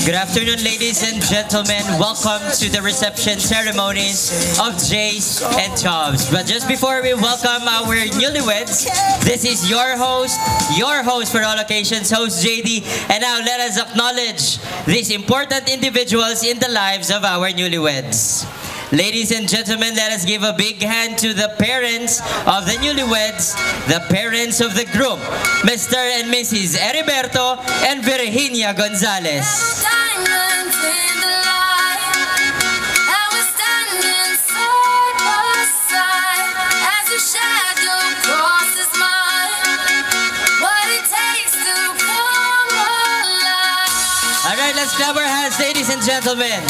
Good afternoon, ladies and gentlemen. Welcome to the reception ceremonies of Jays and Chubbs. But just before we welcome our newlyweds, this is your host for all occasions, host JD. And now let us acknowledge these important individuals in the lives of our newlyweds. Ladies and gentlemen, let us give a big hand to the parents of the newlyweds, the parents of the groom, Mr. and Mrs. Heriberto and Virginia Gonzalez. All right, let's clap our hands, ladies and gentlemen.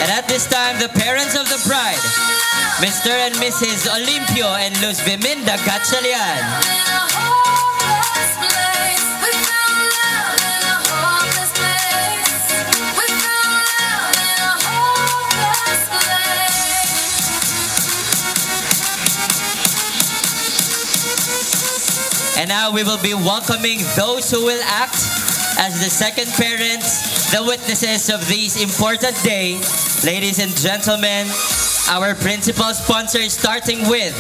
And at this time, the parents of the bride, Mr. and Mrs. Olimpio and Luz Viminda Gatchalian. And now we will be welcoming those who will act as the second parents, the witnesses of this important day. Ladies and gentlemen, our principal sponsors, starting with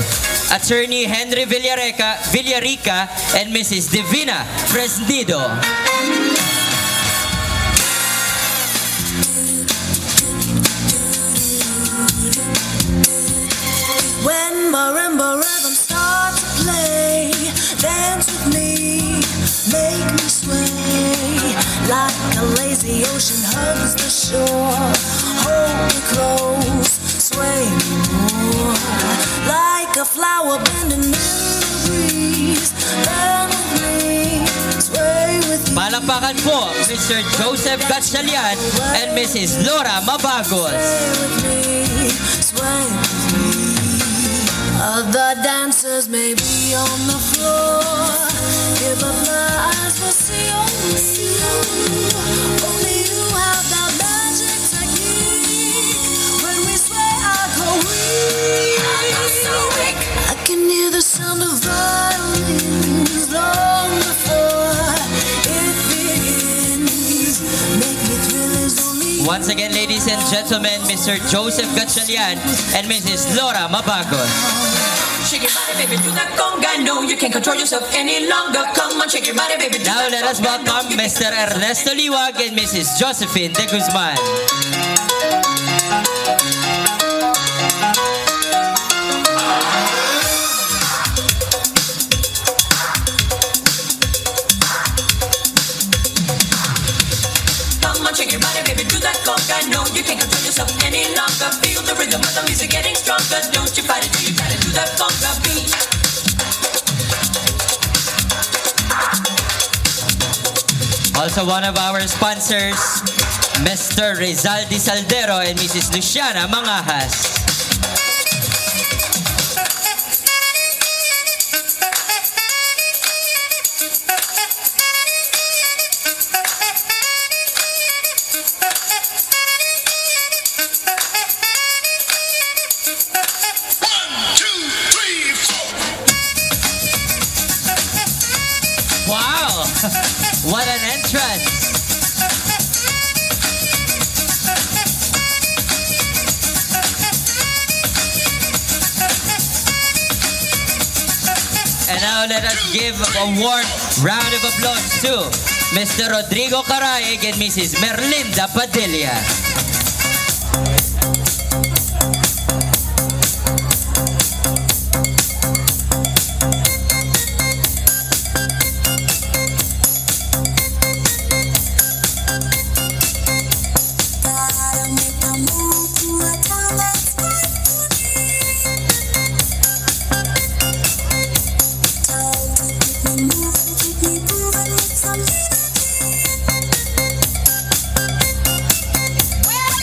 Attorney Henry Villarica and Mrs. Divina Fresnido. When marimba rhythms start to play, dance with me, make me sway. Like a lazy ocean hugs the shore, hold me close, sway me more. Like a flower bending in the breeze, bend with me, sway with me. Palakpakan po, Mr. Joseph Gatchalian and Mrs. Laura Mabagos. Sway with me, sway with me. Other dancers may be on the floor, give up my eyes will see only you. Only you have that magic technique. When we sway, I go weak. I can hear the sound of violins long before it begins. Make me thrill is only you. Once again, ladies and gentlemen, Mr. Joseph Gatchalian and Mrs. Laura Mabagos. Shake your body, baby, do that conga. No, you can't control yourself any longer. Come on, shake your body, baby, do Now that let us conga. welcome Mr. Ernesto Liwag and Mrs. Josephine De Guzman. Come on, shake your body, baby, do that conga. No, you can't control yourself any longer. Feel the rhythm of the music getting stronger. Don't you fight it till you try to do that conga beat. Also one of our sponsors, Mr. Rizaldi Saldero and Mrs. Luciana Mangahas. Wow! What an entrance! And now let us give a warm round of applause to Mr. Rodrigo Caraig and Mrs. Merlinda Padilla. Well,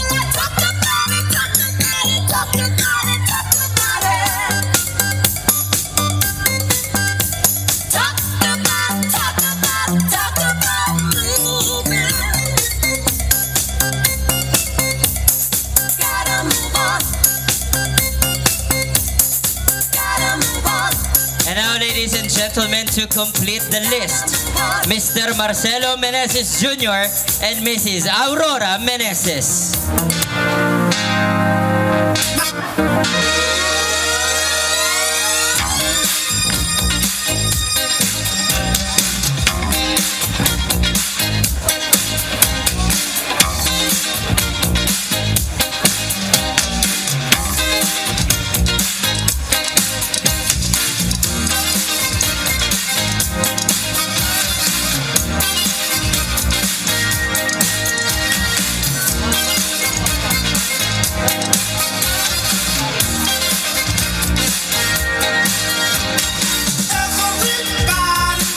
gentlemen, to complete the list, Mr. Marcelo Meneses Jr. and Mrs. Aurora Meneses.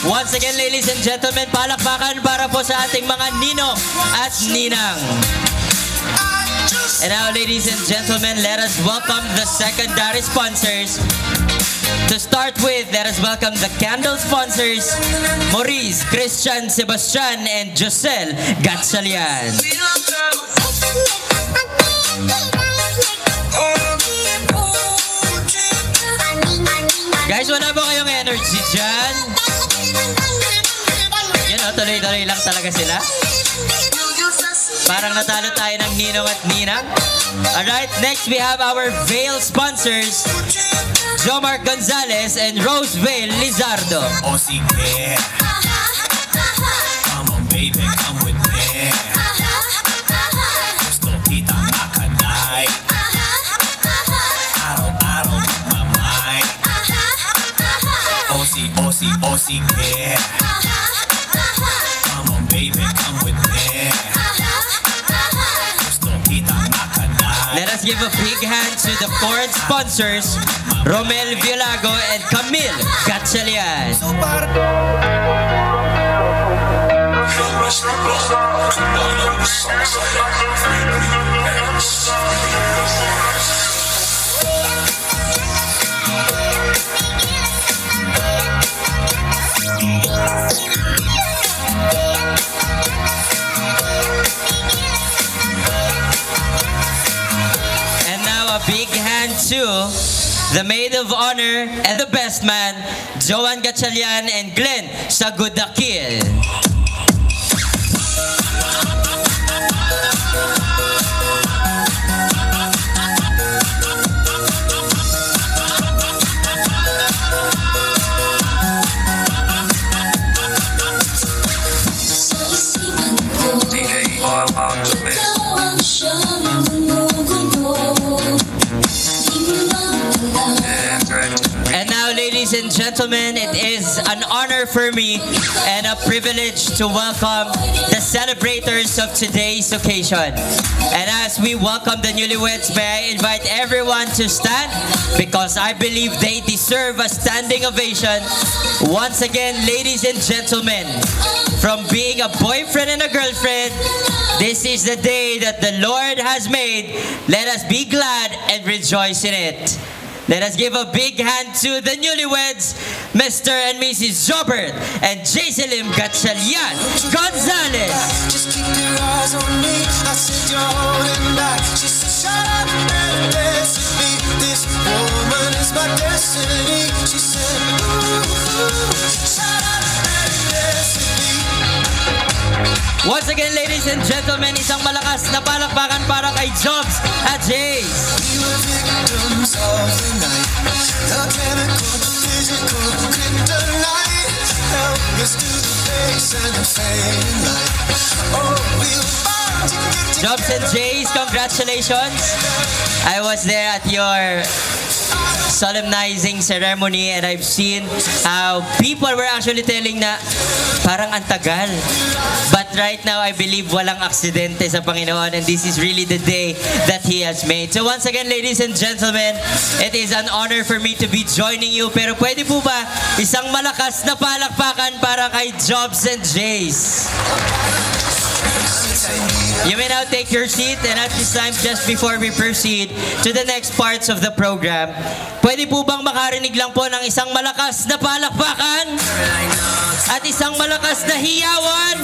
Once again, ladies and gentlemen, palakpakan para po sa ating mga ninong at ninang. And now, ladies and gentlemen, let us welcome the secondary sponsors. To start with, let us welcome the candle sponsors, Maurice, Christian, Sebastian, and Josel Gatchalian. Guys, wala ba kayong energy dyan? Yan o, tuloy-tuloy lang talaga sila. Parang natalo tayo ng ninong at ninang. Alright, next we have our Veil sponsors, Jomar Gonzalez and Rosevale Lizardo. Oh, sige. Come on, baby, come with me. Gusto kita makanay. Araw-araw magmamay. Oh, sige. Come on, baby, come with me. Gusto kita makanay. Let us give a big hand to the foreign sponsors, Romel Villago and Camille Gatchalian. And now a big hand to the maid of honor and the best man, Joan Gatchalian and Glenn Sagudakil. And now, ladies and gentlemen, it is an honor for me and a privilege to welcome the celebrators of today's occasion. And as we welcome the newlyweds, may I invite everyone to stand because I believe they deserve a standing ovation. Once again, ladies and gentlemen, from being a boyfriend and a girlfriend, this is the day that the Lord has made. Let us be glad and rejoice in it. Let us give a big hand to the newlyweds, Mr. and Mrs. Jobert and Jaiselim Gatchalian Gonzalez. Just keep your eyes on me. I said you're holding back. She said, shut up and dance with me. This woman is my destiny. She said, ooh, shut up and dance with me. Once again, ladies and gentlemen, isang malakas na palakpakan para kay Jobs at Jace. We were victims of the night. The chemical, the physical, kryptonite. Help us to the face and the fading light. Oh, we were born to get Jobs and Jace, congratulations. I was there at your solemnizing ceremony and I've seen how people were actually telling na parang ang tagal. But right now, I believe walang aksidente sa Panginoon and this is really the day that He has made. So once again, ladies and gentlemen, it is an honor for me to be joining you. Pero pwede po ba isang malakas na palakpakan para kay Jobs and Jace? You may now take your seat and at this time, just before we proceed to the next parts of the program, pwede po bang makarinig lang po ng isang malakas na palakpakan at isang malakas na hiyawan?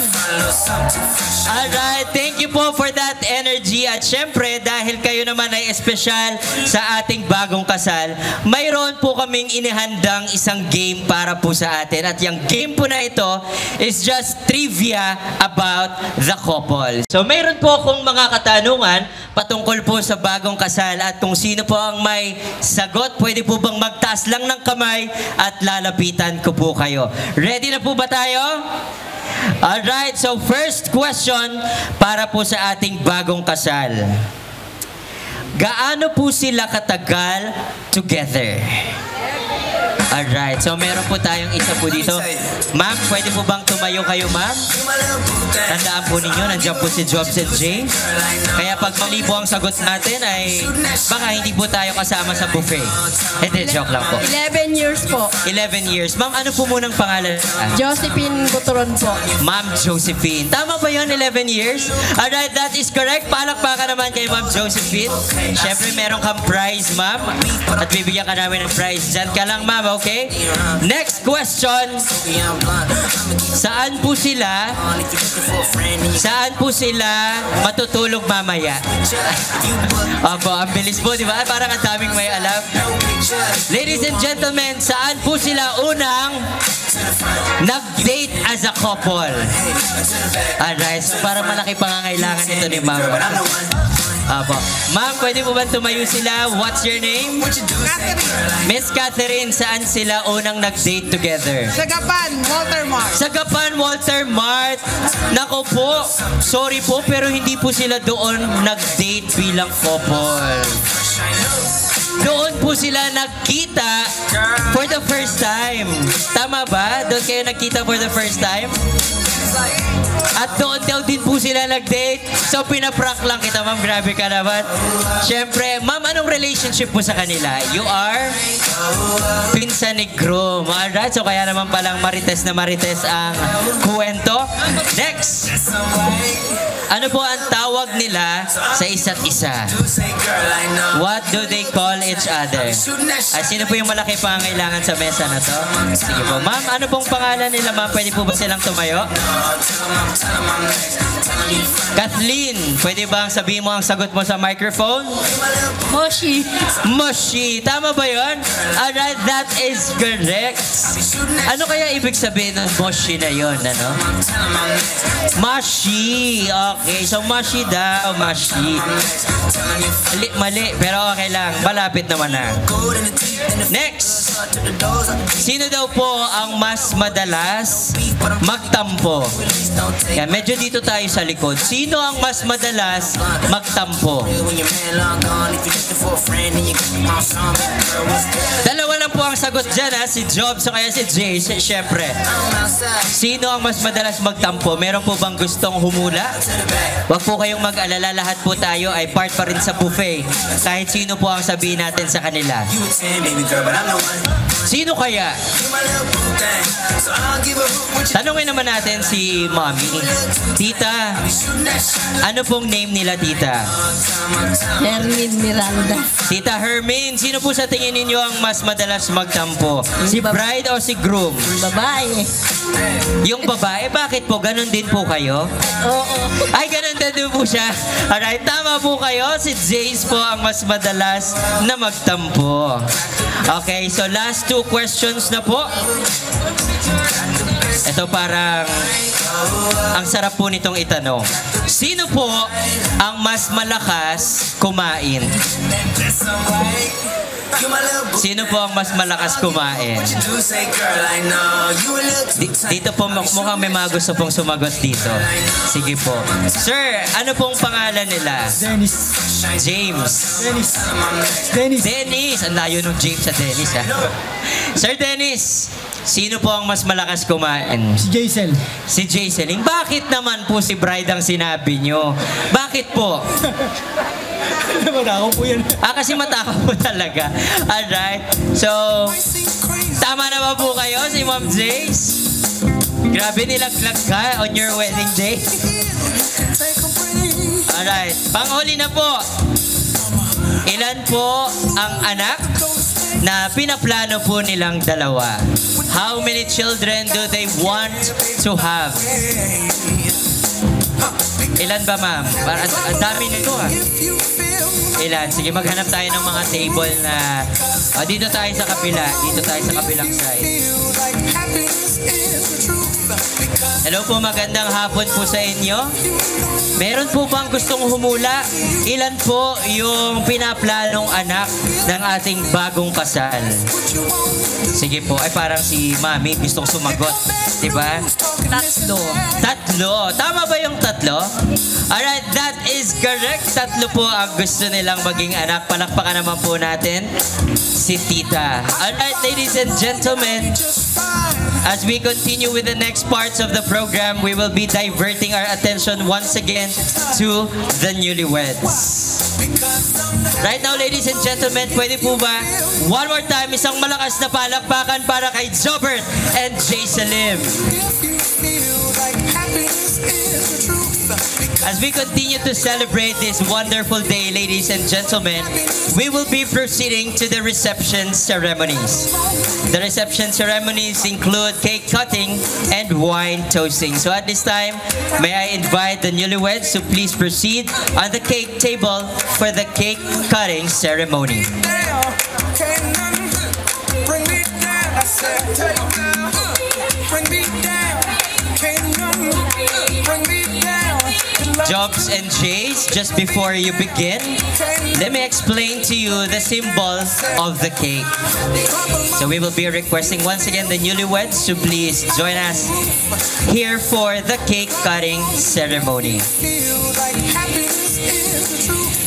Alright, thank you po for that energy. At syempre, dahil kayo naman ay espesyal sa ating bagong kasal, mayroon po kaming inihandang isang game para po sa atin. At yung game po na ito is just trivia about the couple. So mayroon po akong mga katanungan patungkol po sa bagong kasal at kung sino po ang may sagot, pwede po bang magtaas lang ng kamay at lalapitan ko po kayo. Ready na po ba tayo? Alright, so first question para po sa ating bagong kasal. Gaano po sila katagal together? Alright, so meron po tayong isa po dito. Ma'am, pwede po bang tumayo kayo, ma'am? Tandaan po ninyo, nandiyan po si Jobs and James. Kaya pag mali po ang sagot natin ay baka hindi po tayo kasama sa buffet. Hindi, joke lang po. 11 years po. 11 years. Ma'am, ano po munang pangalan? Josephine Buturon po. Ma'am Josephine. Tama ba yun, 11 years? Alright, that is correct. Palakpakan naman kay Ma'am Josephine. Siyempre, meron kang prize, ma'am. At bibigyan ka namin ng prize. Diyan ka lang, ma'am, okay? Next question. Saan po sila matutulog mamaya? Opo, ang bilis po, di ba? Parang ang daming may alam. Ladies and gentlemen, saan po sila unang nag-date as a couple? Alright, so para malaki pangangailangan ito ni ma'am. Opo. Ma'am, pwede po ba tumayo sila? What's your name? Miss Catherine, saan sila unang nag-date together? Sagapan, Walter Mart. Sagapan, Walter Mart. Nako po, sorry po, pero hindi po sila doon nag-date bilang couple. Doon po sila nagkita for the first time. Tama ba? Doon kayo nagkita for the first time? At doon daw din po sila nag-date. So, pinaprank lang kita, ma'am. Grabe ka naman. Siyempre, ma'am, anong relationship po sa kanila? You are pinsan ni groom. Alright, so kaya naman palang marites na marites ang kwento. Next! Ano po ang tawag nila sa isa't isa? What do they call each other? At sino po yung malaki pangangailangan sa mesa na to? Sige po. Ma'am, ano pong pangalan nila, ma'am? Pwede po ba silang tumayo? Kathleen, pwede bang sabihin mo ang sagot mo sa microphone? Moshi. Moshi. Tama ba yun? Alright, that is correct. Ano kaya ibig sabihin ng Moshi na yun? Ano? Mashi. Okay, so Mashi daw. Mashi. Mali, pero okay lang. Malapit naman na. Next. Sino daw po ang mas madalas magtampo? Yan, medyo dito tayo sa likod. Sino ang mas madalas magtampo? Dalawa lang po ang sagot dyan, ha? Si Jobs o kaya si Jay. Siyempre. Sino ang mas madalas magtampo? Meron po bang gustong humula? Huwag po kayong mag-alala. Lahat po tayo ay part pa rin sa buffet. Kahit sino po ang sabihin natin sa kanila. Sino kaya? Tanungin naman natin si Mommy. Tita, ano pong name nila, Tita? Hermin Miranda. Tita Hermin, sino po sa tingin ninyo ang mas madalas magtampo? Si bride o si groom? Babae. Yung babae, bakit po? Ganon din po kayo? Oo. Ay, ganon din po siya. Alright, tama po kayo. Si Jace po ang mas madalas na magtampo. Okay, so last two questions na po. Ito parang ang sarap po nitong itanong. Sino po ang mas malakas kumain? Sino po ang mas malakas kumain? Dito po mukhang may mga gusto pong sumagot dito. Sige po. Sir, ano pong pangalan nila? Dennis. James. Dennis. Dennis. Ang layo ng James sa Dennis, ha? Sir Dennis, sino po ang mas malakas kumain? Si Jaisel. Si Jaiseline. Bakit naman po si Bride ang sinabi nyo? Bakit po? Matakaw po yan. Kasi matakaw po talaga. Alright. So, tama na ba po kayo si Ma'am Jace? Grabe nilaglag ka on your wedding day. Alright. Panghuli na po. Ilan po ang anak na pinaplano po nilang dalawa? How many children do they want to have? Ilan ba, ma'am? Ang dami nito, ah. Ilan? Sige, maghanap tayo ng mga table na... dito tayo sa kapila. Dito tayo sa kabilang side. Hello po, magandang hapon po sa inyo. Meron po bang gustong humula? Ilan po yung pinaplanong anak ng ating bagong kasal? Sige po, ay parang si Mami gustong sumagot. Diba? Tatlo. Tatlo. Tama ba yung tatlo? Alright, that is correct. Tatlo po ang gusto nilang maging anak. Palakpakan naman po natin si Tita. Alright, ladies and gentlemen, as we continue with the next parts of the program, we will be diverting our attention once again to the newlyweds. Right now, ladies and gentlemen, pwede po ba one more time isang malakas na palakpakan para kay Jobert and Jay Salim. As we continue to celebrate this wonderful day, ladies and gentlemen, we will be proceeding to the reception ceremonies. The reception ceremonies include cake cutting and wine toasting. So at this time, may I invite the newlyweds to please proceed on the cake table for the cake cutting ceremony. Jobs and Jays, just before you begin, let me explain to you the symbol of the cake. So we will be requesting once again the newlyweds to please join us here for the cake cutting ceremony.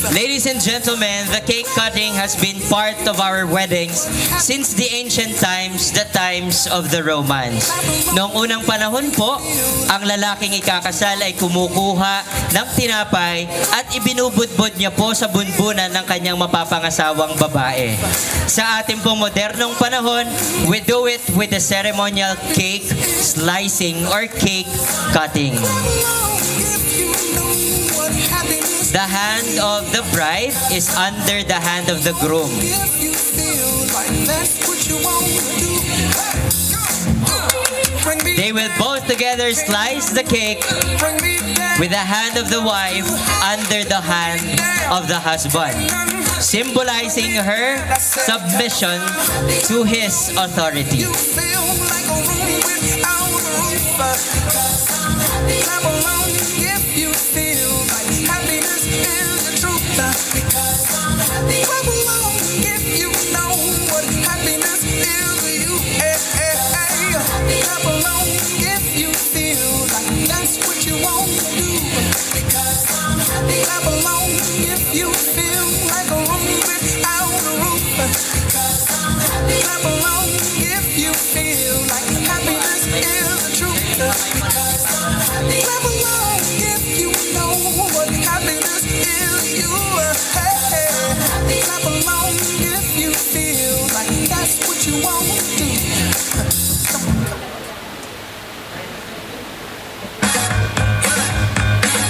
Ladies and gentlemen, the cake cutting has been part of our weddings since the ancient times, the times of the Romans. Noong unang panahon po, ang lalaking ikakasal ay kumukuha ng tinapay at ibinubudbud niya po sa bunbunan ng kanyang mapapangasawang babae. Sa ating pong modernong panahon, we do it with the ceremonial cake slicing or cake cutting. The hand of the bride is under the hand of the groom. They will both together slice the cake with the hand of the wife under the hand of the husband, symbolizing her submission to his authority.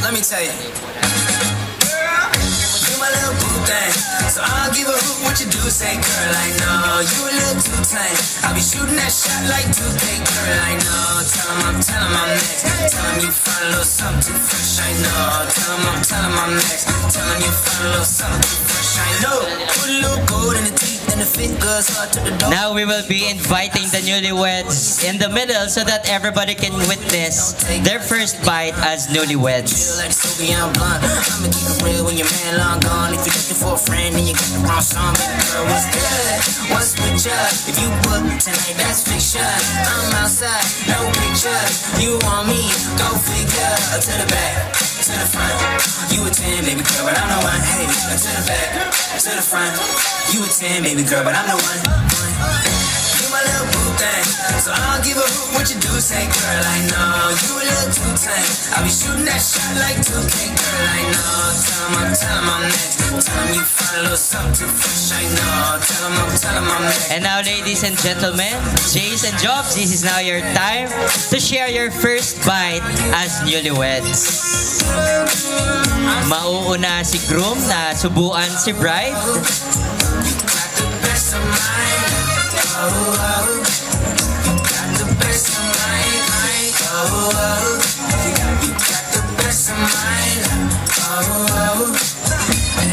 Let me tell you, girl, you my little boo thing. So I'll give a hoot what you do, say, girl, I know you a little too tame. I'll be shooting that shot like 2K, girl, I know. Tell 'em I'm next. Tell 'em you find a little something too fresh, I know. Tell 'em I'm next. Tell 'em you find a little something too fresh, I know. Put a little gold in the teeth and the fit good, so I took the door. Now we will be inviting the newlyweds in the middle so that everybody can witness their first bite as newlyweds. Like Soviet blunt, I'ma keep it real when your man long gone. If you're looking for a friend and you got the wrong song, baby girl, what's good? What's with ya? If you book tonight, that's fiction. I'm outside, no pictures. You want me? Go figure. To the back, to the front. You a 10, baby girl, but I'm the one. Hey, to the back, to the front. You a 10, baby girl, but I'm the one. You my little boo thing, so I don't give a hoot what you do, say, girl, I know you a little too tame. I'll be shooting that shot like 2K, girl, I know. Tell 'em I'm next. Tell 'em you find a little something too fresh, I know. Tell 'em I'm next. And now, ladies and gentlemen, Jays and Jobs, this is now your time to share your first bite as newlyweds. Mauuna si groom na subuan si bride. You got the best of mine. Oh, oh. You got the best of mine. Oh, oh. You got the best of mine.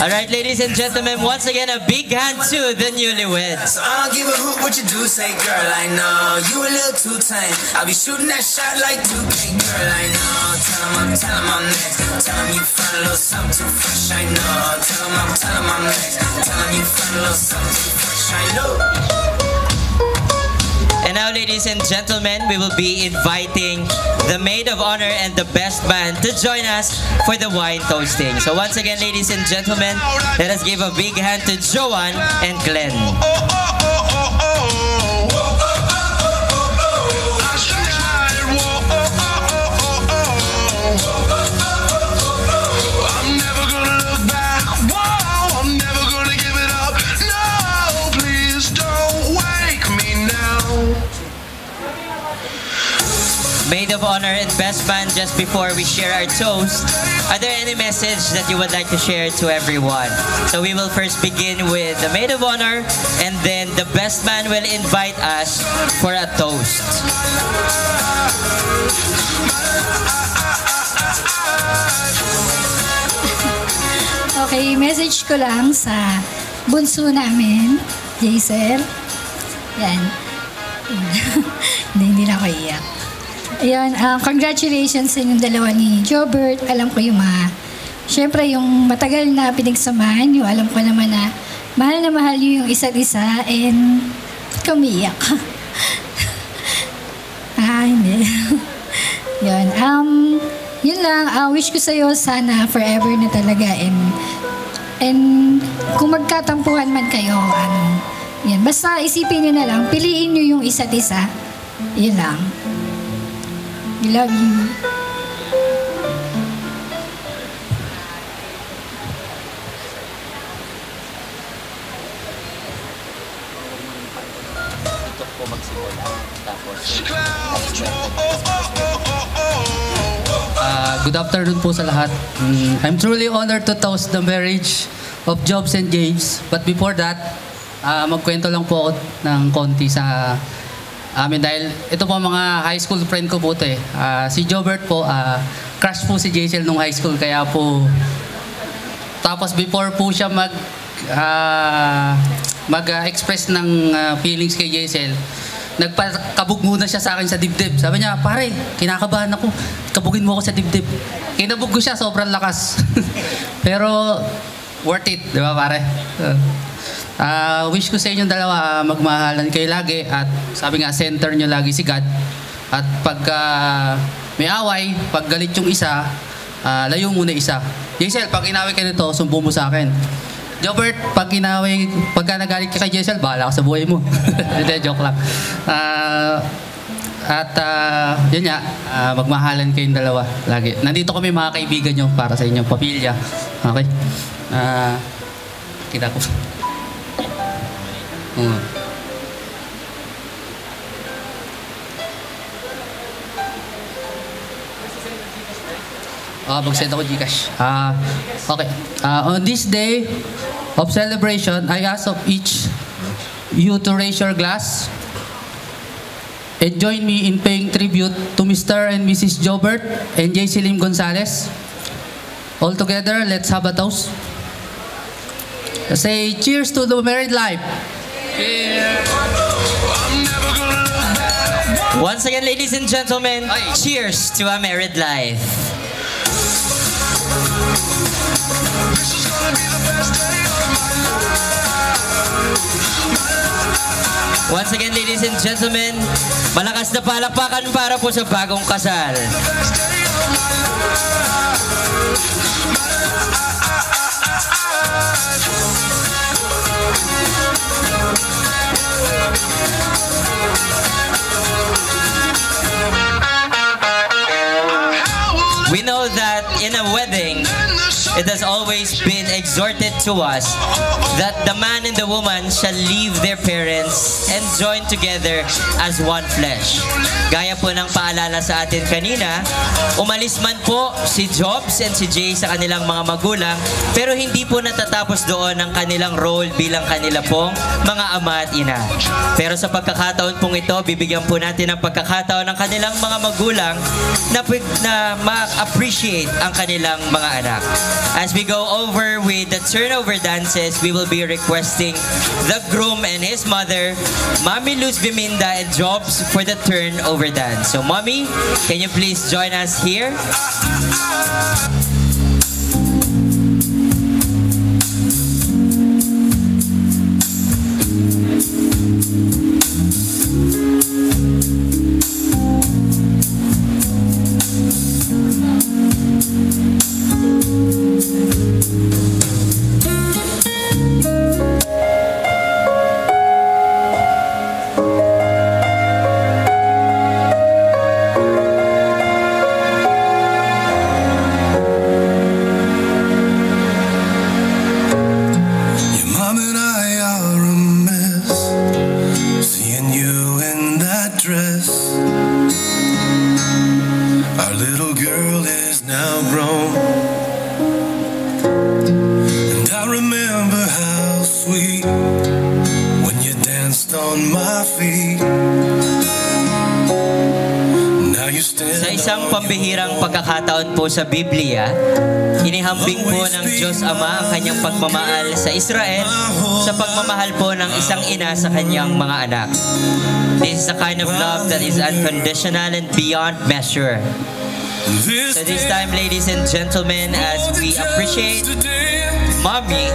Alright, ladies and gentlemen, once again, a big hand to the newlyweds. So I don't give a hoot what you do, say girl, I know you a little too tame. I'll be shooting that shot like 2K, girl, I know. Tell him I'm next. Tell him you find a little something too fresh, I know. Tell him I'm next. Tell him you find a little something too fresh, I know. And now, ladies and gentlemen, we will be inviting the maid of honor and the best man to join us for the wine toasting. So once again, ladies and gentlemen, let us give a big hand to Joanne and Glenn. Maid of honor and best man, just before we share our toast, are there any message that you would like to share to everyone? So we will first begin with the maid of honor, and then the best man will invite us for a toast. Okay, message ko lang sa bunso namin, Jaisel. Yan. Hindi na ako iyak. Ayan, congratulations sa inyong dalawa ni Jobert. Alam ko yung syempre yung matagal na pinagsamahan nyo, alam ko naman na mahal nyo yung isa't isa, and kumiyak. Hindi. Yun. Yun lang, wish ko sa'yo sana forever na talaga, and kung magkatampuhan man kayo, yan, basta isipin nyo na lang, piliin nyo yung isa't isa. Yun lang. I love you. Good afternoon po sa lahat. I'm truly honored to toast the marriage of Jobs and James. But before that, magkwento lang po ako ng konti sa amin dahil ito po mga high school friend ko po ito eh. Si Jobert po, crush po si Jaisel nung high school, kaya po tapos before po siya mag-express ng feelings kay Jaisel, nagpakabog muna siya sa akin sa dibdib. Sabi niya, pare, kinakabahan ako, kabugin mo ako sa dibdib. Kinabog ko siya, sobrang lakas. Pero worth it, di ba pare? Wish ko sa inyong dalawa, magmahalan kayo lagi, at sabi nga, center nyo lagi si God. At pag may away, pag galit yung isa, layo muna isa. Jaisel, pag inaway ka nito, sumbo mo sa akin. Jobert, pagka nagalit ka kay Jaisel, bahala ka sa buhay mo. Hindi, joke lang. Yun nga, magmahalan kayong dalawa lagi. Nandito kami mga kaibigan nyo para sa inyong pamilya. Okay? Kita ko. Mag-send ako Gcash. Okay. On this day of celebration, I ask of each you to raise your glass and join me in paying tribute to Mr. and Mrs. Jobert and Jaiselim Gonzalez. All together, let's have a toast. Say cheers to the married life. Once again, ladies and gentlemen, cheers to a married life. Once again, ladies and gentlemen, malakas na palakpakan para po sa bagong kasal. We know that in a wedding, it has always been exhorted to us that the man and the woman shall leave their parents and join together as one flesh. Gaya po ng paalala sa atin kanina, umalis man po si Jobs and si Jay sa kanilang mga magulang, pero hindi po natatapos doon ang kanilang role bilang kanila pong mga ama at ina. Pero sa pagkakataon pong ito, bibigyan po natin ng pagkakataon ng kanilang mga magulang na ma-appreciate ang kanilang mga anak. as we go over with the turnover dances, we will be requesting the groom and his mother, Mommy Luz Biminda and Jobs, for the turnover dance. So, Mommy, can you please join us here? Sa isang pambihirang pagkakataon po sa Biblia, inihambing po ng Diyos Ama ang kanyang pagmamahal sa Israel sa pagmamahal po ng isang ina sa kanyang mga anak. This is the kind of love that is unconditional and beyond measure. So this time, ladies and gentlemen, as we appreciate Mommy,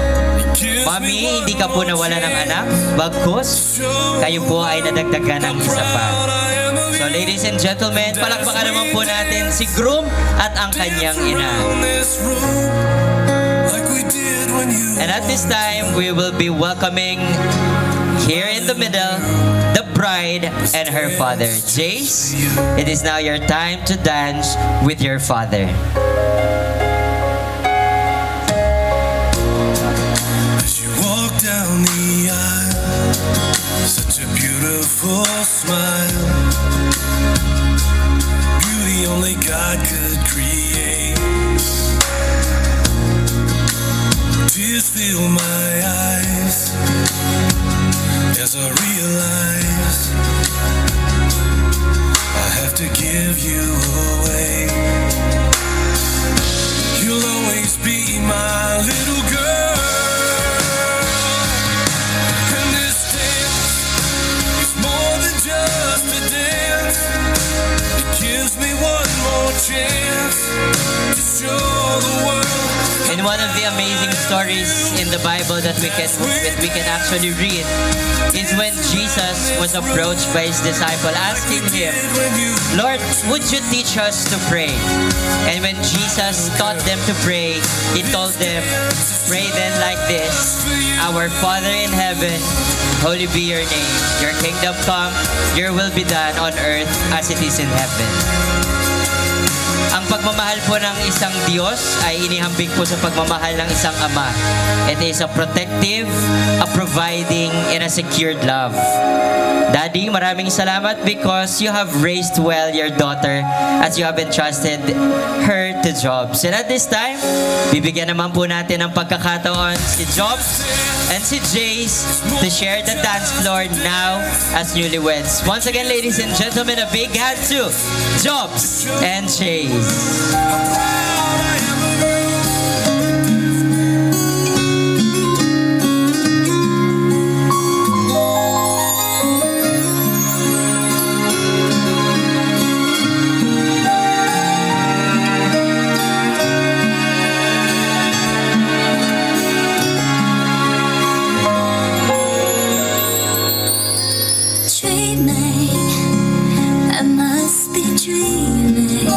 hindi ka po nawala ng anak, bagkus kayo po ay nadagdagan ng isa pa. So ladies and gentlemen, palakpakan naman po natin si groom at ang kanyang ina. And at this time, we will be welcoming here in the middle, the bride and her father. Jace, it is now your time to dance with your father. As you walk down the aisle, such a beautiful smile, beauty only God could create. Tears fill my eyes as I realize I have to give you away. You'll always be my little girl, and this dance is more than just a dance. It gives me one more chance to show the world. And one of the amazing stories in the Bible that we can actually read is when Jesus was approached by his disciple asking him, Lord, would you teach us to pray? And when Jesus taught them to pray, he told them, pray then like this, Our Father in heaven, holy be your name. Your kingdom come, your will be done on earth as it is in heaven. Ang pagmamahal po ng isang Diyos ay inihambing po sa pagmamahal ng isang ama. It is a protective, a providing, and a secured love. Daddy, maraming salamat because you have raised well your daughter as you have entrusted her to Jobs. And at this time, bibigyan naman po natin ng pagkakataon si Jobs and si Jace to share the dance floor now as newlyweds. Once again, ladies and gentlemen, a big hand to Jobs and Jace. I must be dreaming.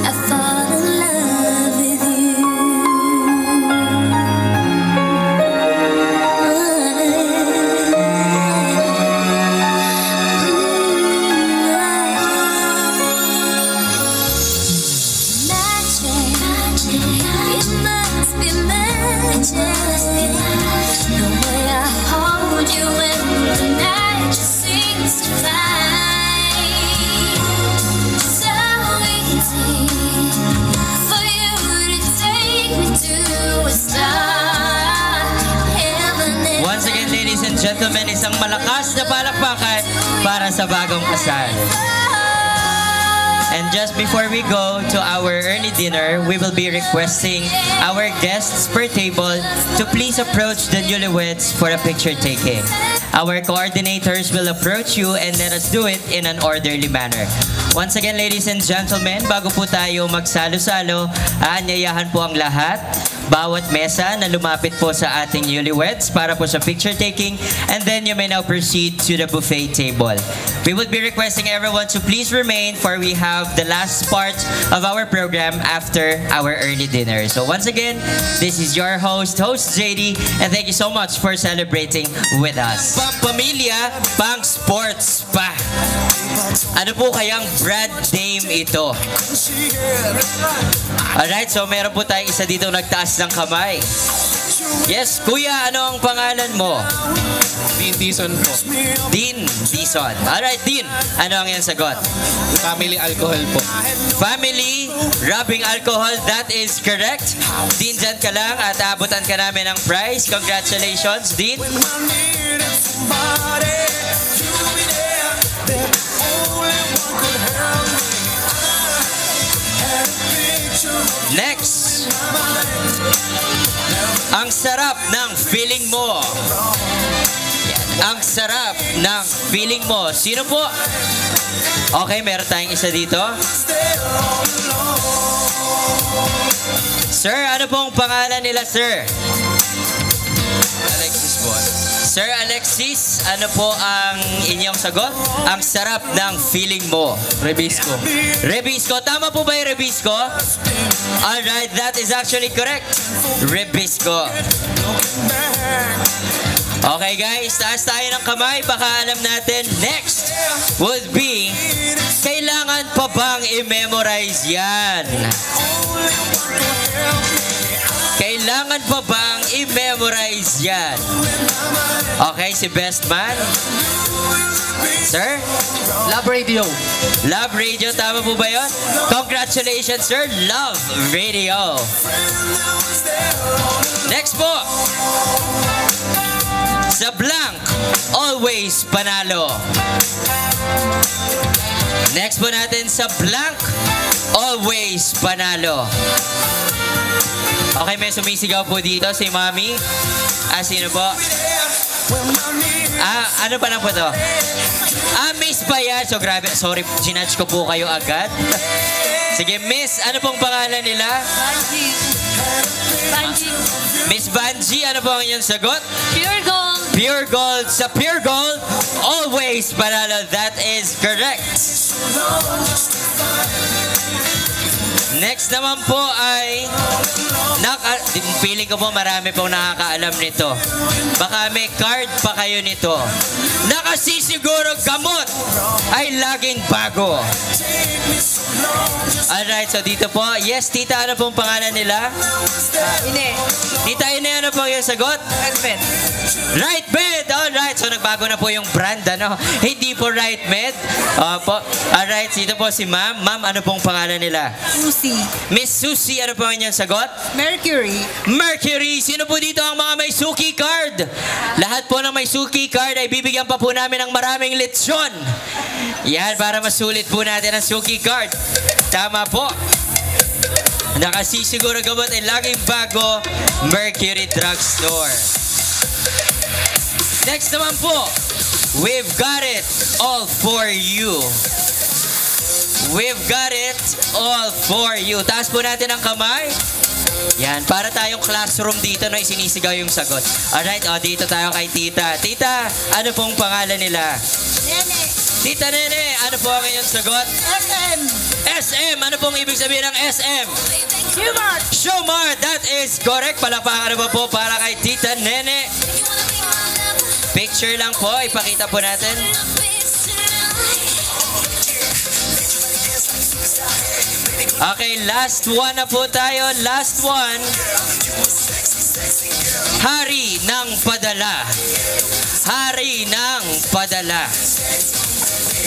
I fall in love. find so easy for you to take me to a star. Heaven and Once again, ladies and gentlemen, isang malakas na palakpakan para sa bagong kasal. And just before we go to our early dinner, we will be requesting our guests per table to please approach the newlyweds for a picture taking. Our coordinators will approach you and let us do it in an orderly manner. Once again, ladies and gentlemen, bago po tayo magsalo-salo, aanyayahan po ang lahat, bawat mesa na lumapit po sa ating newlyweds para po sa picture taking, and then you may now proceed to the buffet table. We would be requesting everyone to please remain for we have the last part of our program after our early dinner. So once again, this is your host JD, and thank you so much for celebrating with us. Pang-pamilya, pang-sports pa. Ano po kayang brand name ito? Alright, so meron po tayong isa dito nagtaas ng kamay. Yes, kuya, ano ang pangalan mo? Dean Dizon po. Dean Dizon. Alright, Dean, ano ang iyong sagot? Family alcohol po. Family, rubbing alcohol, that is correct. Dean, dyan ka lang at aabutan ka namin ng prize. Congratulations, Dean. Next, ang sarap ng feeling mo. Ang sarap ng feeling mo. Sino po? Okay, meron tayong isa dito. Sir, ano pong pangalan nila, sir? Alexis po. Sir Alexis, ano po ang inyong sagot? Ang sarap ng feeling mo. Rebisco. Rebisco. Tama po ba yung Rebisco? Alright, that is actually correct. Rebisco. Okay guys, taas tayo ng kamay. Baka alam natin. Next would be, kailangan pa bang i-memorize yan? Kailangan pa bang i-memorize yan? Okay, si Best Man. Sir? Love Radio. Love Radio, tama po ba yun? Congratulations, sir. Love Radio. Next po. Sa blank, always panalo. Next po natin sa blank, always panalo. Okay, may sumisigaw po dito si Mami. Sino po? Ano pa lang po to? Miss pa yan. So, grabe. Sorry, ginudge ko po kayo agad. Sige, Miss, ano pong pangalan nila? Banji. Miss Banji, ano po ang inyong sagot? Pure gold. Pure Gold. Sa Pure Gold, always panalo. That is correct. Next naman po ay feeling ko po marami pong nakakaalam nito. Baka may card pa kayo nito. Nakasisiguro gamot ay laging bago. Alright, so dito po. Yes, tita, ano pong pangalan nila? Ine. Tita Ine, ano po yung sagot? Right bed. Right Med! Alright, so nagbago na po yung brand, ano? Hindi po Right Med. Po. Alright, dito po si Ma'am. Ma'am, ano pong pangalan nila? Susie. Miss Susie, ano po ang inyong sagot? Mercury. Mercury! Sino po dito ang mga may suki card? Lahat po ng may suki card ay bibigyan pa po namin ng maraming lechon. Yan, para masulit po natin ang suki card. Tama po. Nakasisiguro gamot ay laging bago, Mercury Drugstore. Next naman po, we've got it all for you. We've got it all for you. Taas po natin ang kamay. Yan, para tayong classroom dito na isinisigaw yung sagot. Alright, dito tayo kay Tita. Tita, ano pong pangalan nila? Nene. Tita Nene, ano po ang inyong sagot? SM. SM, ano pong ibig sabihin ng SM? Humor. Showmart, that is correct. Palakpakan naman po para kay Tita Nene. Picture lang po, ipakita po natin. Okay, last one na po tayo. Last one. Hari ng padala. Hari ng padala.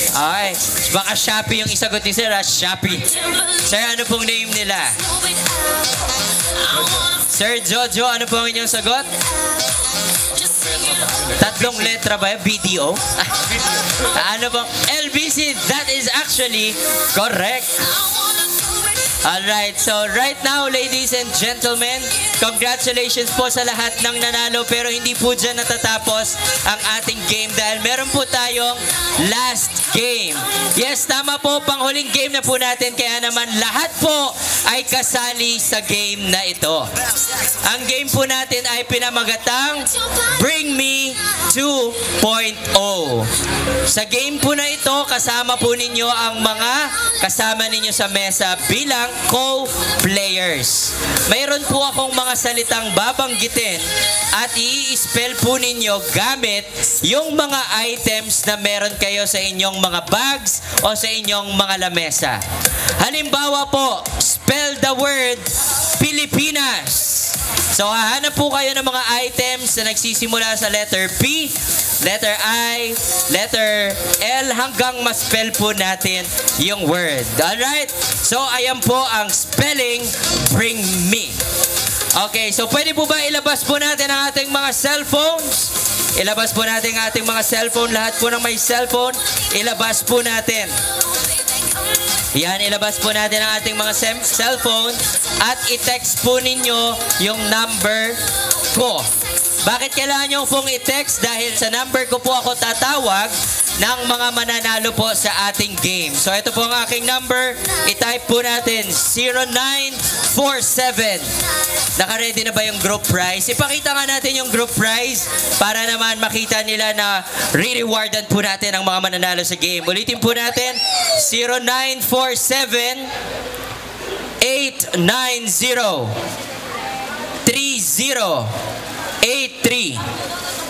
Okay. Baka Shopee yung isagot ni Sir, ha? Shopee. Sir, ano pong name nila? Sir Jojo, ano po ang inyong sagot? Tatlong letra ba yun? BDO? Ano pong? LBC, that is actually correct. Alright, so right now, ladies and gentlemen, congratulations po sa lahat ng nanalo, pero hindi po dyan natatapos ang ating game dahil meron po tayong last game. Yes, tama po, panghuling game na po natin, kaya naman lahat po ay kasali sa game na ito. Ang game po natin ay pinamagatang Bring Me 2.0. Sa game po na ito, kasama po ninyo ang mga kasama ninyo sa mesa bilang co-players. Mayroon po akong mga salitang babanggitin at i-spell po ninyo gamit yung mga items na meron kayo sa inyong mga bags o sa inyong mga lamesa. Halimbawa po, spell the word Pilipinas. So, hahanap po kayo ng mga items na nagsisimula sa letter P, letter I, letter L, hanggang ma-spell po natin yung word. Alright? So, ayan po ang spelling Bring Me. Okay, so pwede po ba ilabas po natin ang ating mga cellphones? Ilabas po natin ang ating mga cellphone. Lahat po ng may cellphone, ilabas po natin. Yan, ilabas po natin ang ating mga cellphone at i-text po ninyo yung number ko. Bakit kailangan nyo pong i-text? Dahil sa number ko po ako tatawag ng mga mananalo po sa ating game. So ito po ang aking number. I-type po natin 0947. Naka-ready na ba yung group prize? Ipakita nga natin yung group prize para naman makita nila na re-rewardan po natin ang mga mananalo sa game. Ulitin po natin 0947 890 3083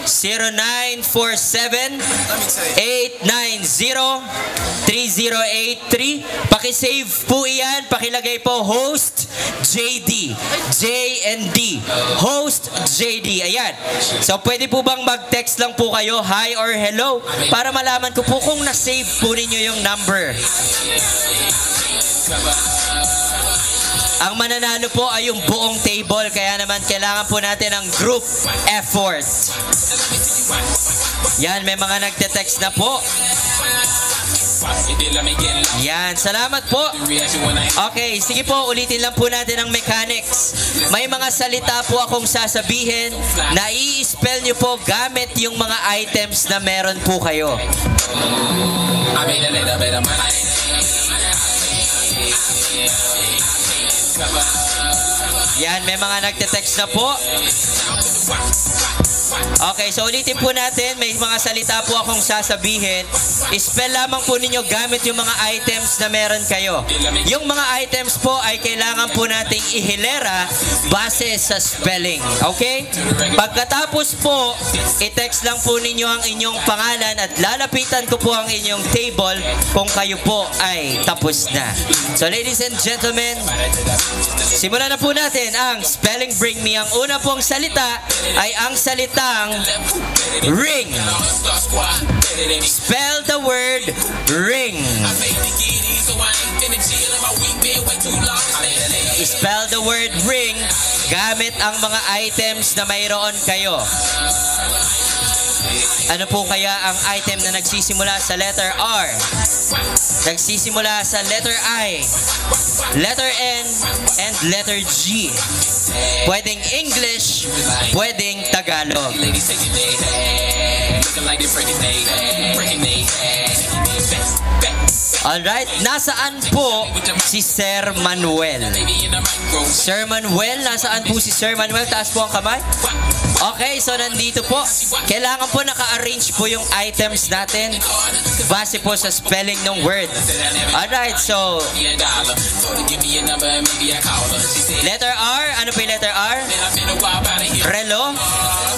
0947-890-3083. Pakisave po iyan. Pakilagay po host JD. J&D. Host JD. Ayan. So, pwede po bang mag-text lang po kayo, hi or hello, para malaman ko po kung na-save po ninyo yung number. Ang mananalo po ay yung buong table, kaya naman kailangan po natin ng group effort. Yan, may mga nagte-text na po. Yan, salamat po. Okay, sige po, ulitin lang po natin ang mechanics. May mga salita po akong sasabihin na i-spell nyo po gamit yung mga items na meron po kayo. Yan, may mga nagte-text na po. Okay, so ulitin po natin. May mga salita po akong sasabihin. Spell lamang po ninyo gamit yung mga items na meron kayo. Yung mga items po ay kailangan po nating ihilera base sa spelling. Okay? Pagkatapos po, i-text lang po ninyo ang inyong pangalan at lalapitan ko po ang inyong table kung kayo po ay tapos na. So ladies and gentlemen, simulan na po natin ang Spelling Bring Me. Ang una pong salita ay ang salitang ring. Spell the word ring. Spell the word ring gamit ang mga items na mayroon kayo. Ano po kaya ang item na nagsisimula sa letter R? Nagsisimula sa letter I, letter N, and letter G. Pwedeng English, pwedeng Tagalog. Alright, nasaan po si Sir Manuel? Sir Manuel, nasaan po si Sir Manuel? Taas po ang kamay. Okay, so nandito po. Kailangan po naka-arrange po yung items natin base po sa spelling ng word. Alright, so letter R, ano po yung letter R? Relo.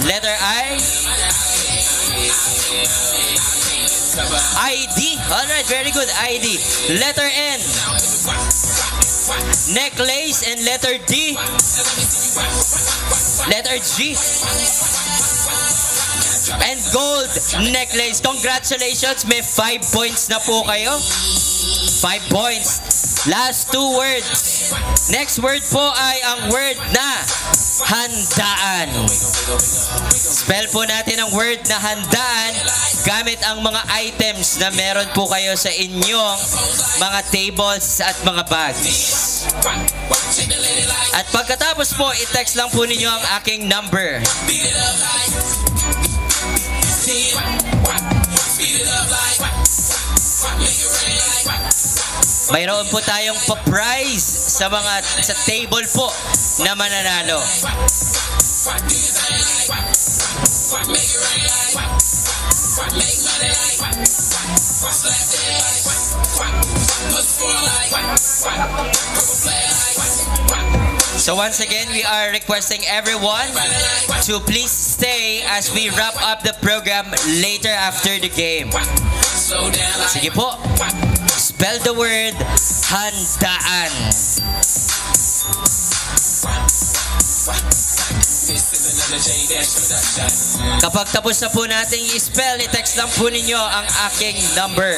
Letter I, ID. Alright, very good. ID. Letter N, necklace. And letter D, letter G, and gold necklace. Congratulations, may 5 points na po kayo. 5 points. Last 2 words. Next word po ay ang word na handaan. Spell po natin ang word na handaan gamit ang mga items na meron po kayo sa inyong mga tables at mga bags. At pagkatapos po, i-text lang po ninyo ang aking number. Mayroon po tayong pa-prize sa table po na mananalo. So once again, we are requesting everyone to please stay as we wrap up the program later after the game. Sige po. Spell the word handaan. Kapag tapos na po nating i-spell, i-text lang po ninyo ang aking number.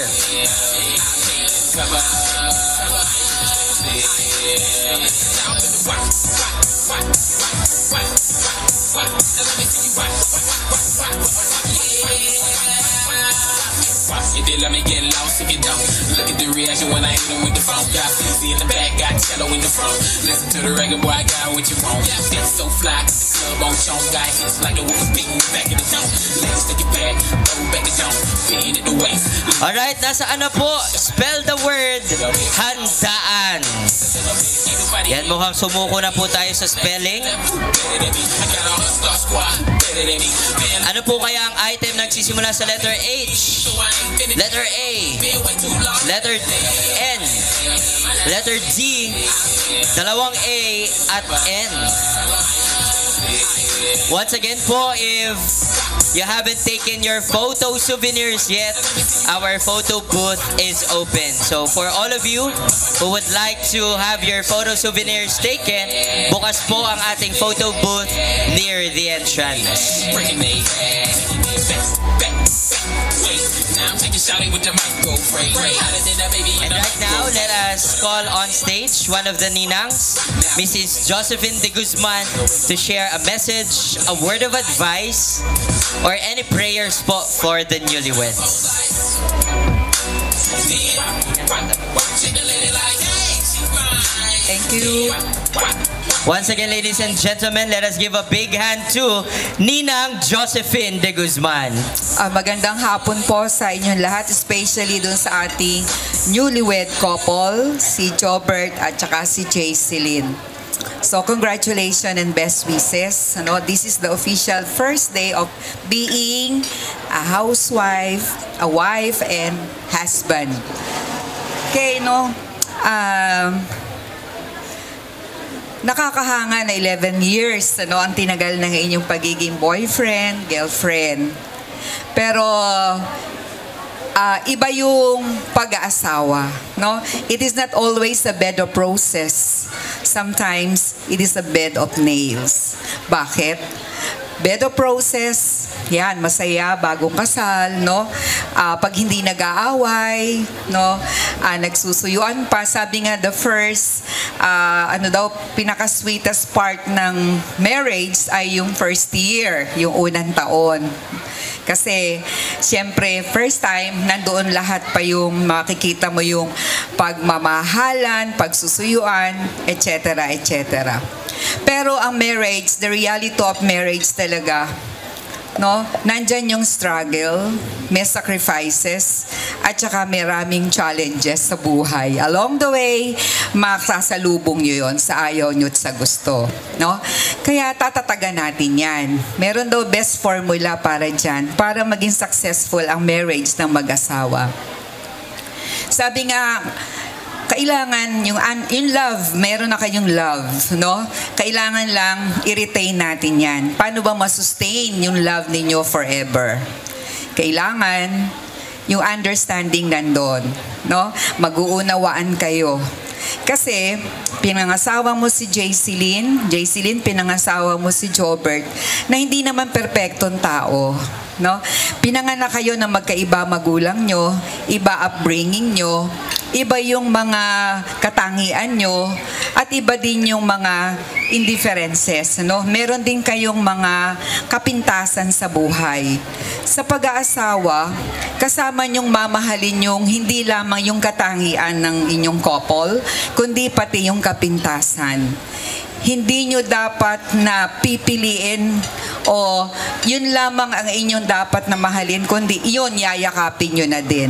You did let me get lost if you don't. Look at the reaction when I hit him with the phone. Got Fizzy in the back, got Cello in the front. Listen to the record, boy, I got what you want. It's so fly, the club on chong. Got hits like the wolf beating back in the zone. Let's take it back, throw back the zone. Being at the waist. Alright, nasaan na po? Spell the word handaan. Yan, mukhang sumuko na po tayo sa spelling. Ano po kaya ang item nagsisimula sa letter H? Letter A, letter N, letter D, dalawang A at N. Once again po, if you haven't taken your photo souvenirs yet, our photo booth is open. So for all of you who would like to have your photo souvenirs taken, bukas po ang ating photo booth near the entrance. And right now, let us call on stage one of the ninangs, Mrs. Josephine de Guzman, to share a message, a word of advice, or any prayers po for the newlyweds. Thank you. Once again, ladies and gentlemen, let us give a big hand to Ninang Josephine de Guzman. Magandang hapon po sa inyong lahat, especially dun sa ating newlywed couple, si Jobert at saka si Jayceline. So congratulations and best wishes. This is the official first day of being a housewife, a wife, and husband. Okay, nakakahanga na 11 years ang tinagal ng inyong pagiging boyfriend, girlfriend. Pero iba yung pag-aasawa, no? It is not always a bed of roses. Sometimes it is a bed of nails. Bakit? Bed of roses, yan, masaya, bagong kasal, no? Pag hindi nag-aaway, no? Nagsusuyuan pa. Sabi nga, the first, pinaka-sweetest part ng marriage ay yung first year, yung unang taon. Kasi, siyempre, first time, nandoon lahat pa yung makikita mo yung pagmamahalan, pagsusuyuan, etc., etc. Pero ang marriage, the reality of marriage talaga, no? Nandyan yung struggle, may sacrifices, at saka maraming challenges sa buhay. Along the way, makasasalubong nyo yun sa ayaw nyo at sa gusto, no? Kaya tatatagan natin yan. Meron daw best formula para dyan, para maging successful ang marriage ng mag-asawa. Sabi nga, kailangan yung love, meron na kayong love, no? Kailangan lang i-retain natin yan. Paano ba masustain yung love ninyo forever? Kailangan yung understanding nandun, no? Mag-uunawaan kayo. Kasi, pinangasawa mo si Jayceline, pinangasawa mo si Jobert, na hindi naman perpektong tao. no? Pinanganak kayo na magkaiba magulang nyo, iba upbringing nyo, iba yung mga katangian nyo, at iba din yung mga indifferences, no? Meron din kayong mga kapintasan sa buhay. Sa pag-aasawa, kasama nyong mamahalin yung hindi lamang yung katangian ng inyong couple, kundi pati yung kapintasan. Hindi nyo dapat na pipiliin o yun lamang ang inyong dapat na mahalin, kundi yun yayakapin nyo na din.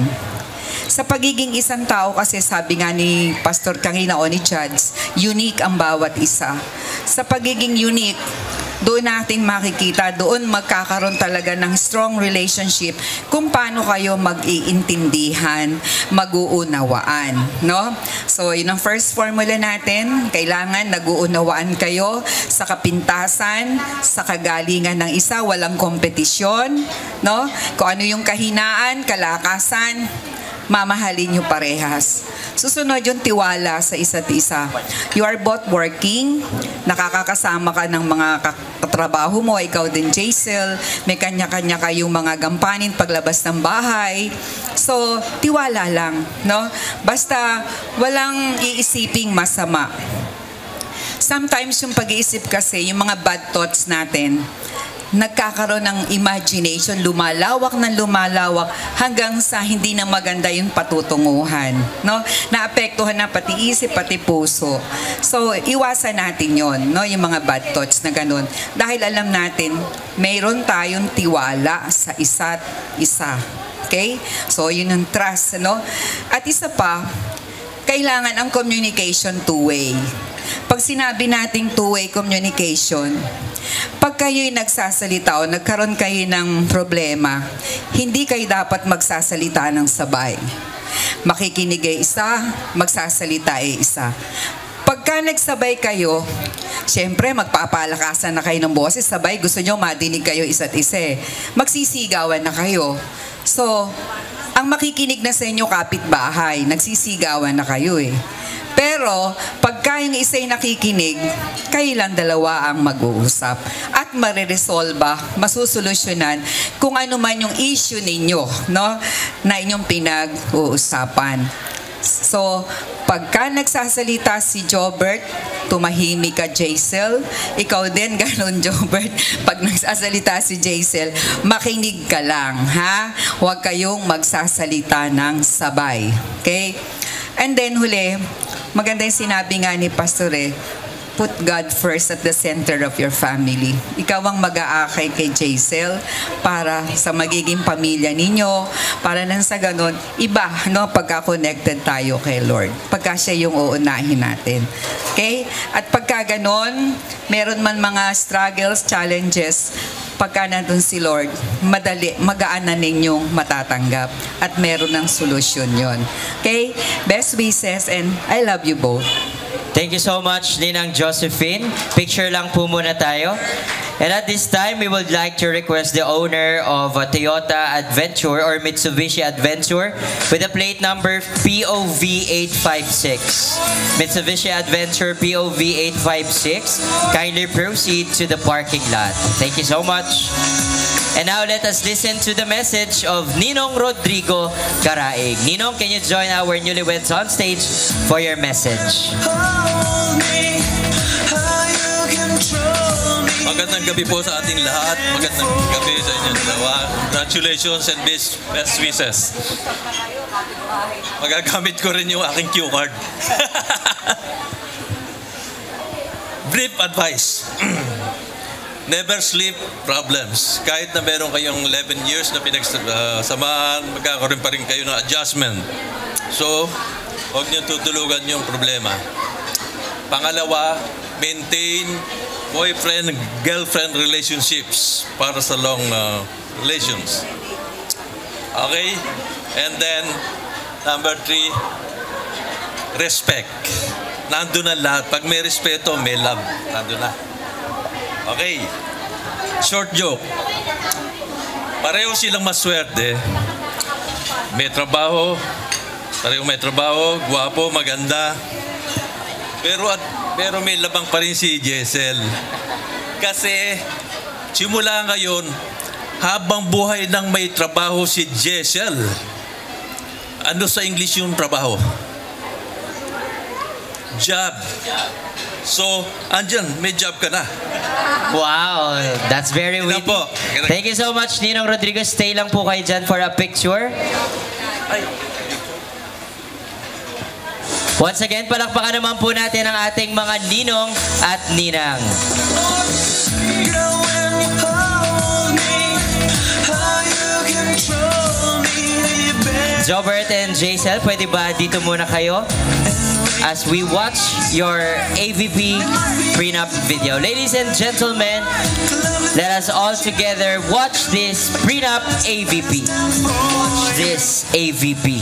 Sa pagiging isang tao kasi, sabi nga ni Pastor kanina o ni Chads, unique ang bawat isa. Sa pagiging unique, doon natin makikita, doon magkakaroon talaga ng strong relationship kung paano kayo mag-iintindihan, mag-uunawaan, no? So, yun ang first formula natin. Kailangan nag-uunawaan kayo sa kapintasan, sa kagalingan ng isa, walang kompetisyon, no? Kung ano yung kahinaan, kalakasan, mamahalin nyo parehas. Susunod yung tiwala sa isa't isa. You are both working, nakakakasama ka ng mga katrabaho mo, ikaw din Jaisel, may kanya-kanya kayong mga gampanin paglabas ng bahay. So, tiwala lang, no? Basta walang iisiping masama. Sometimes yung pag-iisip kasi, yung mga bad thoughts natin, nagkakaroon ng imagination, lumalawak hanggang sa hindi na maganda yung patutunguhan, no? Naapektuhan na pati isip, pati puso. So, iwasan natin yon, no? Yung mga bad thoughts na ganun. Dahil alam natin, mayroon tayong tiwala sa isa't isa. Okay? So, yun ang trust, no? At isa pa, kailangan ang communication two-way. Pag sinabi nating two-way communication, pag kayo'y nagsasalita o nagkaroon kayo ng problema, hindi kayo dapat magsasalita ng sabay. Makikinig ay isa, magsasalita ay isa. Pagka nagsabay kayo, siyempre magpapalakasan na kayo ng boses, sabay, gusto nyo madinig kayo isa't isa. Magsisigawan na kayo. So, ang makikinig na sa inyo kapitbahay, nagsisigawan na kayo eh. Pero, pagka yung isa'y nakikinig, kayo lang dalawa ang mag-uusap. At mariresolba, masusolusyonan kung ano man yung issue ninyo, no? Na inyong pinag-uusapan. So, pagka nagsasalita si Jobert, tumahimik ka, Jaisel. Ikaw din, ganun, Jobert. Pag nagsasalita si Jaisel, makinig ka lang, ha? Huwag kayong magsasalita ng sabay. Okay? And then, huli, maganda yung sinabi nga ni Pastor put God first at the center of your family. Ikaw ang mag-aakay kay Jaisel para sa magiging pamilya ninyo, para nang sa ganun, iba, no, pagka-connected tayo kay Lord. Pagka siya yung uunahin natin. Okay? At pagka ganun, meron man mga struggles, challenges, pagka nandun si Lord, madali, magaan na ninyong matatanggap at meron ng solusyon yon. Okay? Best wishes and I love you both. Thank you so much, Ninang Josephine. Picture lang po muna tayo. And at this time, we would like to request the owner of a Toyota Adventure or Mitsubishi Adventure with a plate number POV856. Mitsubishi Adventure POV856. Kindly proceed to the parking lot. Thank you so much. And now let us listen to the message of Ninong Rodrigo Caraig. Ninong, can you join our newlyweds on stage for your message? Magandang gabi po sa ating lahat. Magandang gabi sa inyong dalawa. Congratulations and best wishes. Magagamit ko rin yung aking cue card. Brief advice. Never sleep problems. Kahit na meron kayong 11 years na pinagsamahan, magkakaroon pa rin kayo ng adjustment. So, huwag niyo tutulugan yung problema. Pangalawa, maintain boyfriend-girlfriend relationships para sa long relations. Okay? And then, number 3, respect. Nandun na lahat. Pag may respeto, may love. Nandun na. Okay. Short joke. Pareho silang maswerte. May trabaho. Pareho may trabaho. Gwapo, maganda. Pero may labang pa rin si Jaisel. Kasi simula ngayon, habang buhay nang may trabaho si Jessel. Ano sa English yung trabaho? Job. So, andyan, may job ka na. Wow, that's very Yun lang witty. po. Thank you so much, Ninong Rodriguez. Stay lang po kayo dyan for a picture. Once again, palakpakan naman po natin ang ating mga ninong at ninang. Jobert and Jaisel, pwede ba dito muna kayo as we watch your AVP prenup video. Ladies and gentlemen, let us all together watch this prenup AVP. Watch this AVP.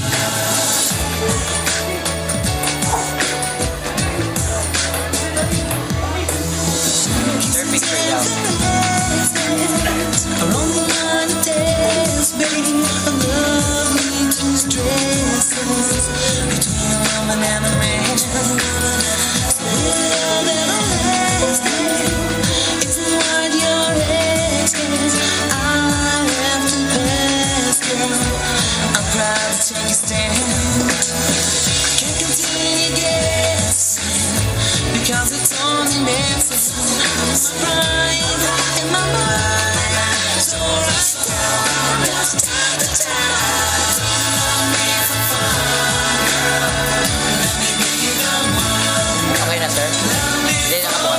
Because it's only messes my pride in my mind. So I start just Okay na, sir? Hindi na ako.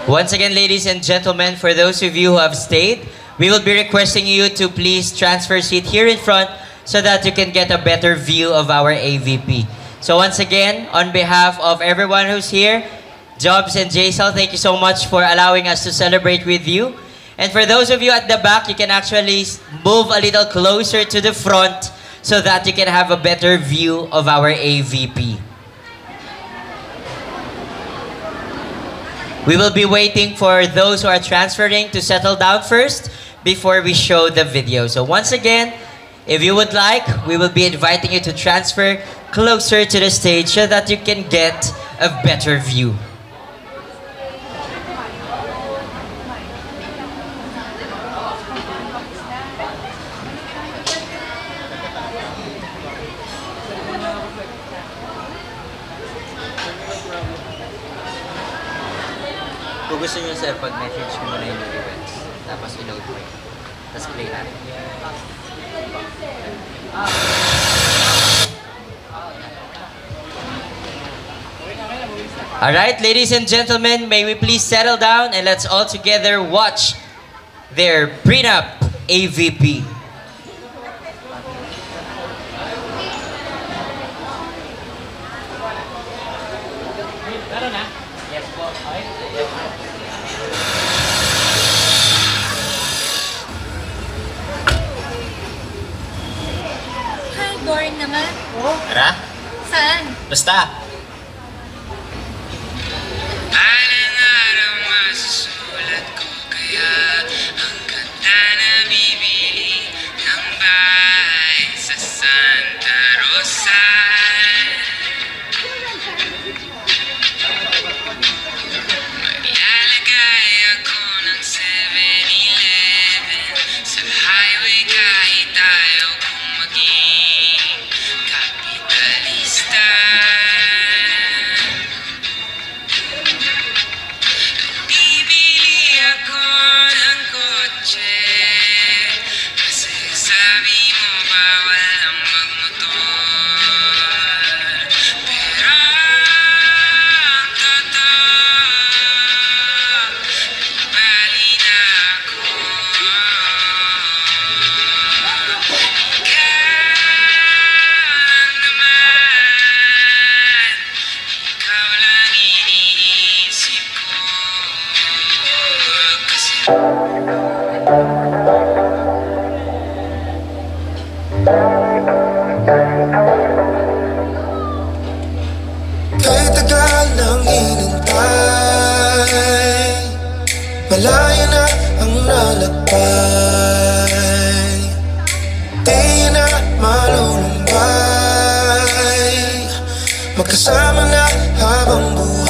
Once again, ladies and gentlemen, for those of you who have stayed, we will be requesting you to please transfer seat here in front so that you can get a better view of our AVP. So once again, on behalf of everyone who's here, Jobs and Jaisal, thank you so much for allowing us to celebrate with you. And for those of you at the back, you can actually move a little closer to the front so that you can have a better view of our AVP. We will be waiting for those who are transferring to settle down first before we show the video. So once again, if you would like, we will be inviting you to transfer closer to the stage so that you can get a better view. Kung gusto nyo, sir, pag message ko muna yung events, tapos i-load mo yun. Tapos play natin. Alright, ladies and gentlemen, may we please settle down and let's all together watch their prenup AVP. Hi, boring naman. Tara, Saan? basta. Alang araw masusulat ko kaya ang kanta na bibili ng bahay sa Santa Rosa. Maglalagay ako ng 7-Eleven sa highway kahit ayaw kong maging kapitalista. Kay tagal nang inintay, malaya na ang nalakbay, di na malulumbay, magkasama na habang buhay.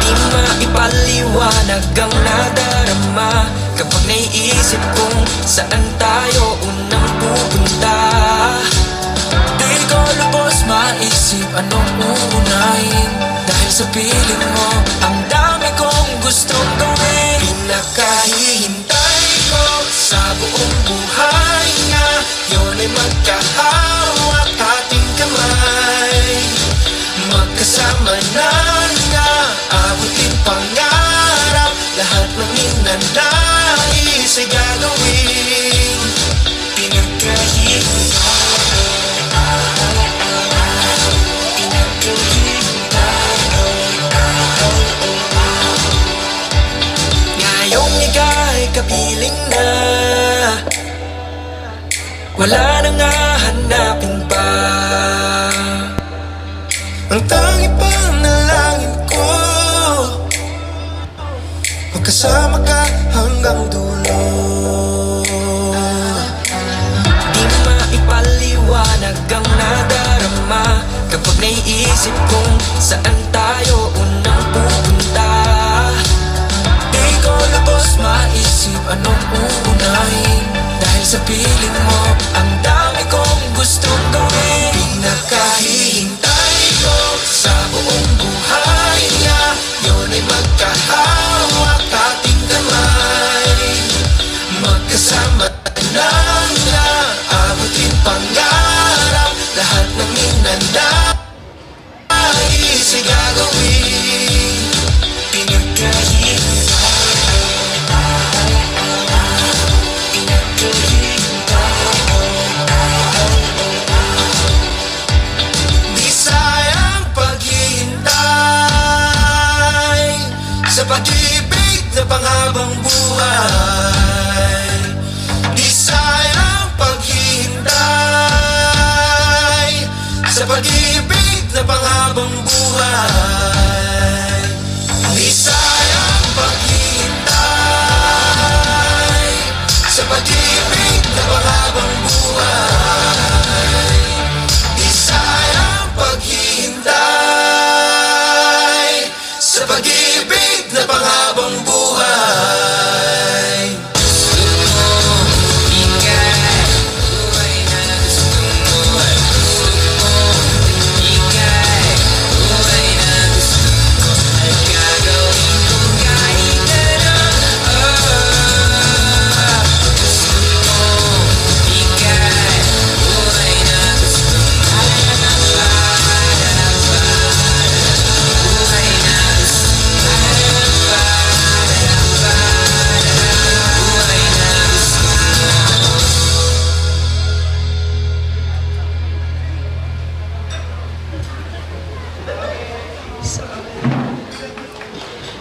Di maipaliwanag ang nadarama kapag naiisip kong saan tayo unang pupunta. Di ko lubos maisip anong uunahin, dahil sa piling mo ang dami kong gustong gawin. Pinakahihintay ko sa buong buhay nga yun ay magkahawak ating kamay, magkasama na nga abutin pangarap, lahat ng ninanais ay gagawin. Ngayong ika'y kapiling na, wala nang hahanapin pa. Ang tangi panalangin ko, magkasama ka hanggang dulo. Di maipaliwanag ang nadarama kapag naiisip kong saan tayo unang pupunta. Di ko lubos maisip anong uunahin, dahil sa piling mo ang dami kong gustong gawin. Pinakahihintay ko sa buong buhay nga yun ay magkahawak ating kamay, magkasama na nga abutin pangarap, lahat ng ninanais ay gagawin. Di sayang paghihintay sa pag-ibig na panghabang buhay. Di sayang paghihintay sa pag-ibig na panghabang buhay. Di sayang paghihintay sa pag-ibig na panghabang buhay. Di sayang paghihintay sa pag-ibig na panghabang buhay.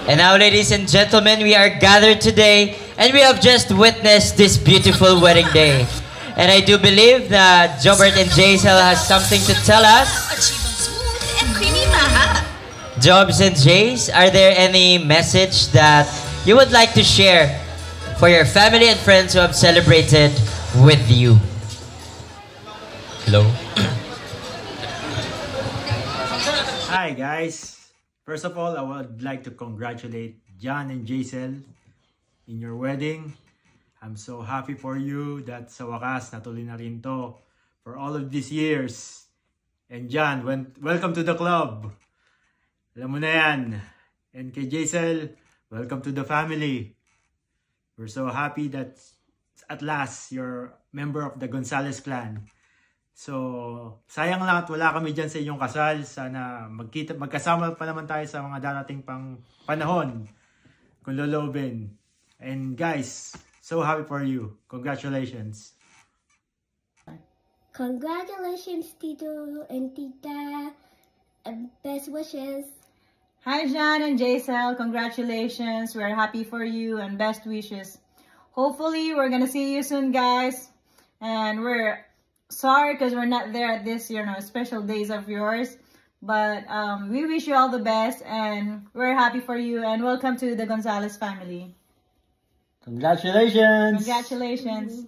And now, ladies and gentlemen, we are gathered today and we have just witnessed this beautiful wedding day. And I do believe that Jobert and Jaisel has something to tell us. And creamy maha. Jobs and Jace, are there any message that you would like to share for your family and friends who have celebrated with you? Hello? Hi guys! First of all, I would like to congratulate John and Jaisel in your wedding. I'm so happy for you that sa wakas natuloy na rin to for all of these years. And John, welcome to the club. Alam mo na yan. And kay Jaisel, welcome to the family. We're so happy that at last you're member of the Gonzales clan. So, sayang lang at wala kami dyan sa inyong kasal. Sana magkasama pa naman tayo sa mga darating pang panahon kung lolobin. And guys, so happy for you. Congratulations. Congratulations, Tito and Tita. And best wishes. Hi, John and Jaisel. Congratulations. We're happy for you and best wishes. Hopefully, we're gonna see you soon, guys. And we're sorry because we're not there at this, special days of yours. But we wish you all the best, and we're happy for you. And welcome to the Gonzalez family. Congratulations! Congratulations.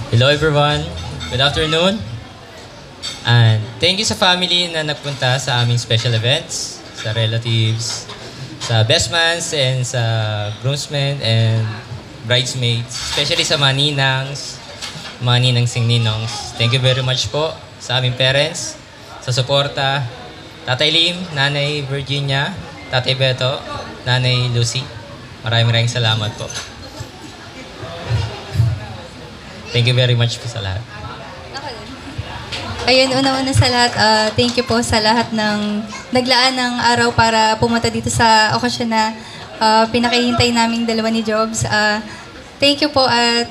Hello everyone, good afternoon. And thank you sa family na nagpunta sa aming special events, sa relatives, sa best mans and sa groomsmen and bridesmaids, especially sa mga ninangs, mga ninang-sing ninongs. Thank you very much po sa aming parents, sa suporta, Tatay Lim, Nanay Virginia, Tatay Beto, Nanay Lucy. Maraming salamat po. Thank you very much po sa lahat. Ayun, una-una sa lahat, thank you po sa lahat ng naglaan ng araw para pumunta dito sa okasyon na pinakihintay naming dalawa ni Jobs. Thank you po at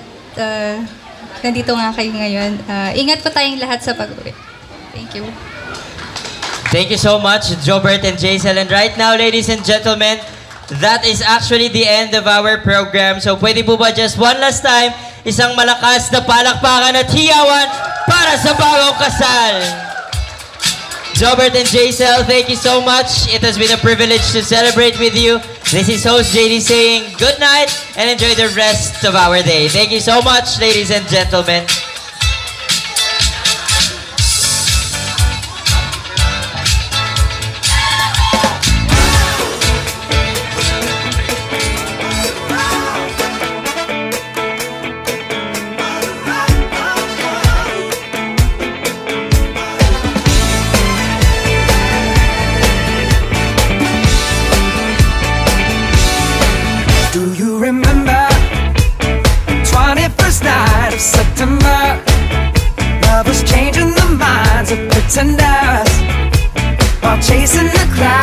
nandito nga kayo ngayon. Ingat po tayong lahat sa pag-uwi. Thank you. Thank you so much, Jobert and Jaisel. And right now, ladies and gentlemen, that is actually the end of our program. So pwede po ba just one last time, isang malakas na palakpakan at hiyawan para sa bagong kasal. Jobert and Jaisel, thank you so much. It has been a privilege to celebrate with you. This is host JD saying good night and enjoy the rest of our day. Thank you so much, ladies and gentlemen. September, love was changing the minds of pretenders while chasing the clouds.